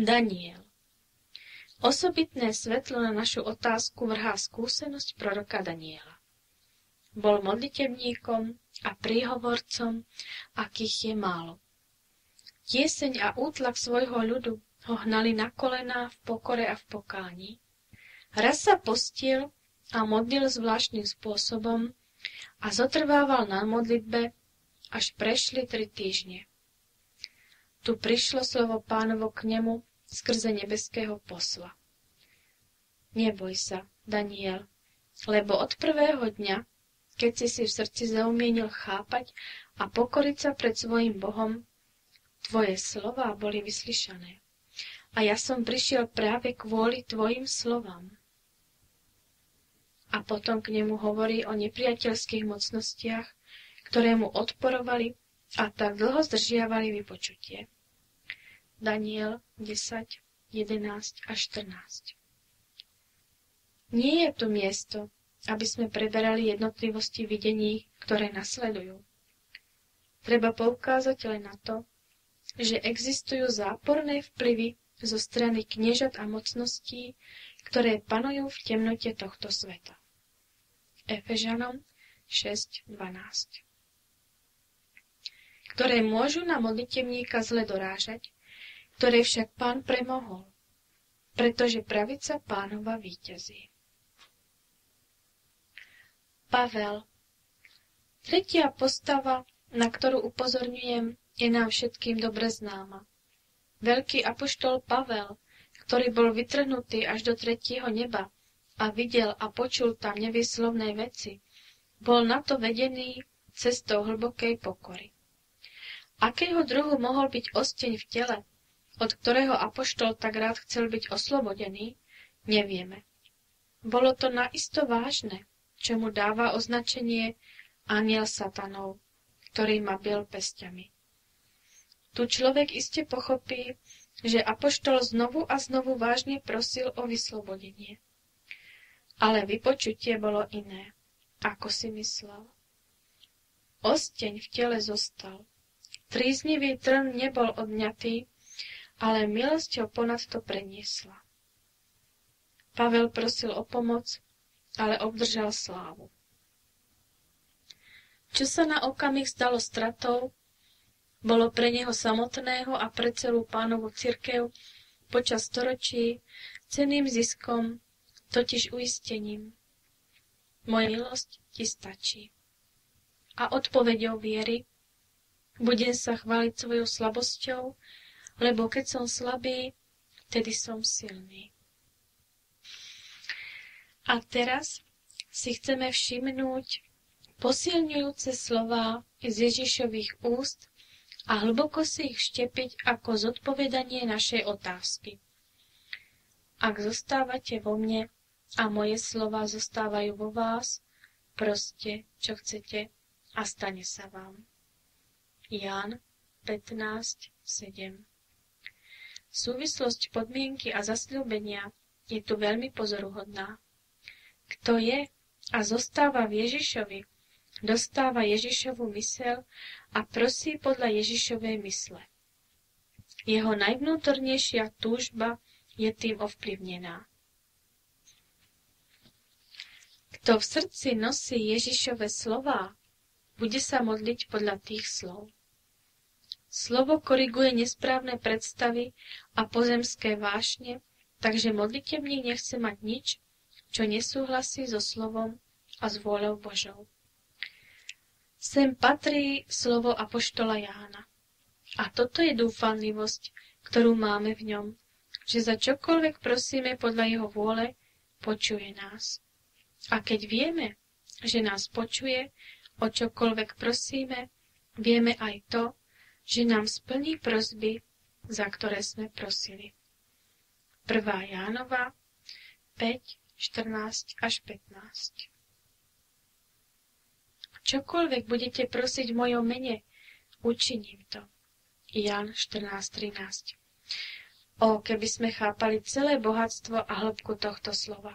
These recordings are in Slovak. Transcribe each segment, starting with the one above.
Daniel. Osobitné svetlo na našu otázku vrhá skúsenosť proroka Daniela. Bol modlitebníkom a príhovorcom, akých je málo. Tieseň a útlak svojho ľudu ho hnali na kolená v pokore a v pokáni. Raz sa postiel a modlil zvláštnym spôsobom a zotrvával na modlitbe, až prešli 3 týždne. Tu prišlo slovo Pánovo k nemu skrze nebeského posla. Neboj sa, Daniel, lebo od prvého dňa, keď si v srdci zaumienil chápať a pokoriť sa pred svojím Bohom, tvoje slová boli vyslyšané. A ja som prišiel práve kvôli tvojim slovám. A potom k nemu hovorí o nepriateľských mocnostiach, ktoré mu odporovali a tak dlho zdržiavali vypočutie. Daniel 10, 11 a 14. Nie je tu miesto, aby sme preberali jednotlivosti videní, ktoré nasledujú. Treba poukázať len na to, že existujú záporné vplyvy zo strany kniežat a mocností, ktoré panujú v temnote tohto sveta. Efežanom 6.12. Ktoré môžu na modlitebníka zle dorážať, ktoré však Pán premohol, pretože pravica Pánova víťazí. Pavel. Tretia postava, na ktorú upozorňujem, je nám všetkým dobre známa. Veľký apoštol Pavel, ktorý bol vytrhnutý až do 3. neba a videl a počul tam nevyslovné veci, bol na to vedený cestou hlbokej pokory. Akého druhu mohol byť osteň v tele, od ktorého apoštol tak rád chcel byť oslobodený, nevieme. Bolo to naisto vážne, čo mu dáva označenie anjel satanov, ktorý ma bil pesťami. Tu človek iste pochopí, že apoštol znovu a znovu vážne prosil o vyslobodenie. Ale vypočutie bolo iné, ako si myslel. Osteň v tele zostal. Tríznivý trn nebol odňatý, ale milosť ho ponad to preniesla. Pavel prosil o pomoc, ale obdržal slávu. Čo sa na okamih stalo stratou, bolo pre neho samotného a pre celú Pánovu cirkev počas storočí cenným ziskom, totiž uistením. Moja milosť ti stačí. A odpoveďou viery budem sa chváliť svojou slabosťou, lebo keď som slabý, vtedy som silný. A teraz si chceme všimnúť posilňujúce slová z Ježišových úst a hlboko si ich vštepiť ako zodpovedanie našej otázky. Ak zostávate vo mne a moje slová zostávajú vo vás, proste, čo chcete a stane sa vám. Ján 15.7. Súvislosť podmienky a zasľúbenia je tu veľmi pozoruhodná. Kto je a zostáva v Ježišovi, dostáva Ježišovu myseľ a prosí podľa Ježišovej mysle. Jeho najvnútornejšia túžba je tým ovplyvnená. Kto v srdci nosí Ježišove slová, bude sa modliť podľa tých slov. Slovo koriguje nesprávne predstavy a pozemské vášne, takže modlitebník nechce mať nič, čo nesúhlasí so slovom a s vôľou Božou. Sem patrí slovo apoštola Jána. A toto je dúfanlivosť, ktorú máme v ňom, že za čokoľvek prosíme podľa jeho vôle, počuje nás. A keď vieme, že nás počuje, o čokoľvek prosíme, vieme aj to, že nám splní prosby, za ktoré sme prosili. 1. Jánova 5, 14 až 15. Čokoľvek budete prosiť v mojom mene, učiním to. Ján 14.13. Keby sme chápali celé bohatstvo a hĺbku tohto slova.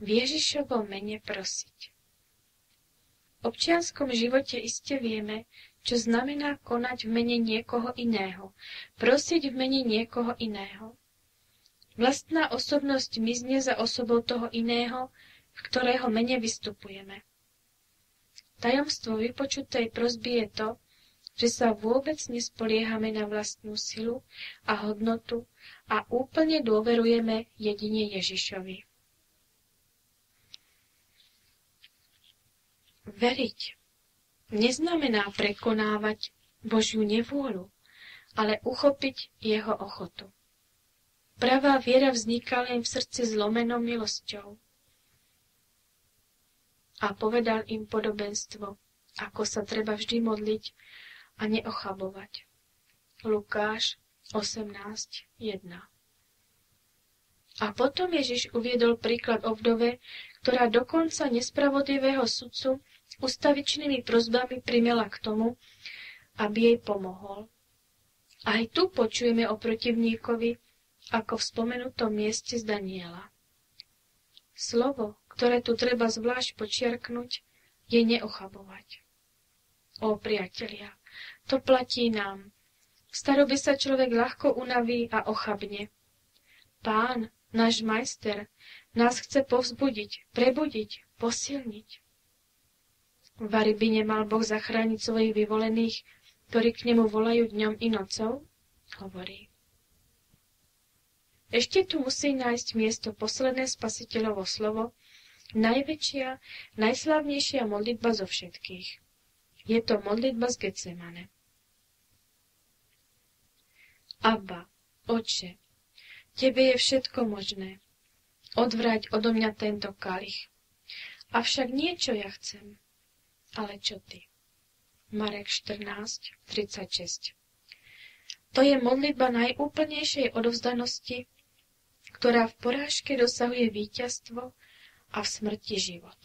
V Ježišovom mene prosiť. V občianskom živote iste vieme, čo znamená konať v mene niekoho iného, prosiť v mene niekoho iného. Vlastná osobnosť mizne za osobou toho iného, v ktorého mene vystupujeme. Tajomstvo vypočutej prosby je to, že sa vôbec nespoliehame na vlastnú silu a hodnotu a úplne dôverujeme jedine Ježišovi. Veriť neznamená prekonávať Božiu nevôľu, ale uchopiť jeho ochotu. Pravá viera vzniká len v srdci zlomenou milosťou. A povedal im podobenstvo, ako sa treba vždy modliť a neochabovať. Lukáš 18:1. A potom Ježiš uviedol príklad o vdove, ktorá dokonca nespravodlivého sudcu ustavičnými prosbami primela k tomu, aby jej pomohol. Aj tu počujeme o protivníkovi, ako v spomenutom mieste z Daniela. Slovo, ktoré tu treba zvlášť počiarknuť, je neochabovať. Ó, priatelia, to platí nám. V starobe sa človek ľahko unaví a ochabne. Pán, náš majster, nás chce povzbudiť, prebudiť, posilniť. Vari by nemal Boh zachrániť svojich vyvolených, ktorí k nemu volajú dňom i nocou? Hovorí. Ešte tu musí nájsť miesto posledné spasiteľovo slovo, najväčšia, najslávnejšia modlitba zo všetkých. Je to modlitba z Getsemane. Abba, Otče, Tebe je všetko možné. Odvráť odo mňa tento kalich. Avšak nie, čo ja chcem, ale čo Ty. Marek 14:36. To je modlitba najúplnejšej odovzdanosti, ktorá v porážke dosahuje víťazstvo a v smrti život.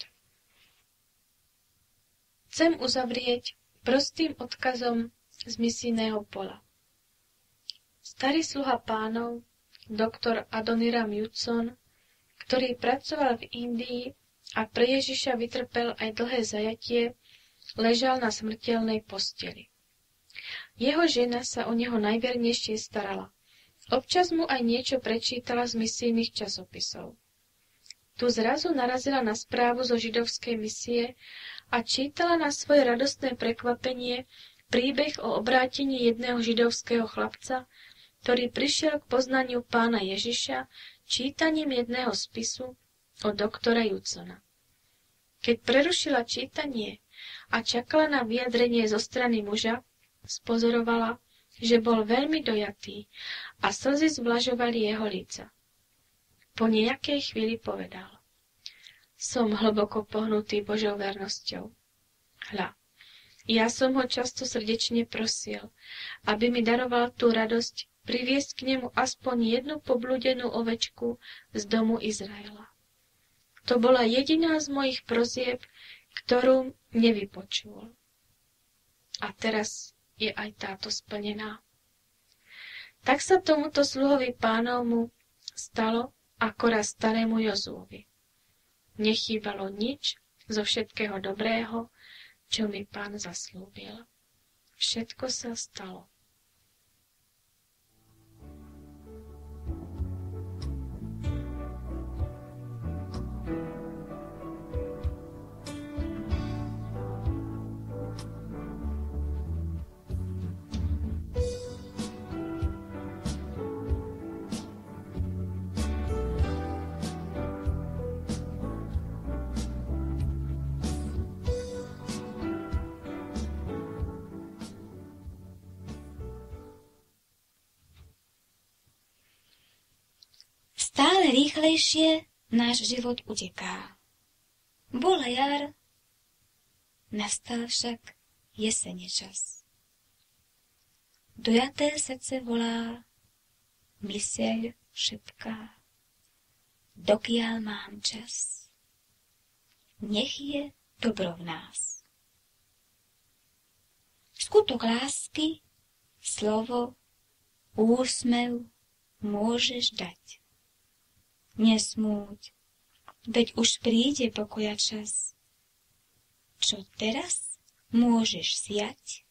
Chcem uzavrieť prostým odkazom z misijného pola. Starý sluha Pánov, doktor Adoniram Judson, ktorý pracoval v Indii a pre Ježiša vytrpel aj dlhé zajatie, ležal na smrteľnej posteli. Jeho žena sa o neho najvernejšie starala. Občas mu aj niečo prečítala z misijných časopisov. Tu zrazu narazila na správu zo židovskej misie a čítala na svoje radostné prekvapenie príbeh o obrátení jedného židovského chlapca, ktorý prišiel k poznaniu Pána Ježiša čítaním jedného spisu od doktora Judsona. Keď prerušila čítanie a čakala na vyjadrenie zo strany muža, spozorovala, že bol veľmi dojatý a slzy zvlažovali jeho líca. Po nejakej chvíli povedal: Som hlboko pohnutý Božou vernosťou. Hľa, ja som ho často srdečne prosil, aby mi daroval tú radosť priviesť k nemu aspoň jednu poblúdenú ovečku z domu Izraela. To bola jediná z mojich prosieb, ktorú nevypočul. A teraz je aj táto splnená. Tak sa tomuto sluhovi Pánovmu stalo ako raz starému Jozúovi. Nechýbalo nič zo všetkého dobrého, čo mi Pán zaslúbil. Všetko sa stalo. Stále rýchlejšie náš život uteká. Bola jar, nastal však jesene čas. Dojaté srdce volá, myseľ šepká, dokiaľ mám čas. Nech je dobro v nás. Skutok lásky, slovo, úsmev môžeš dať. Nesmúť, veď už príde pokoja čas. Čo teraz môžeš siať,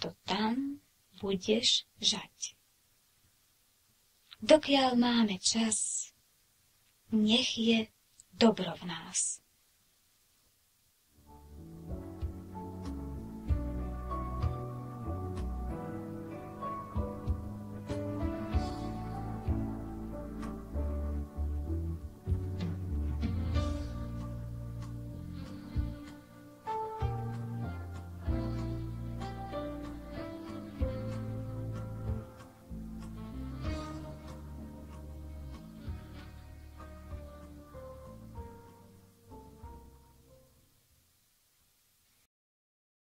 to tam budeš žať. Dokiaľ máme čas, nech je dobro v nás.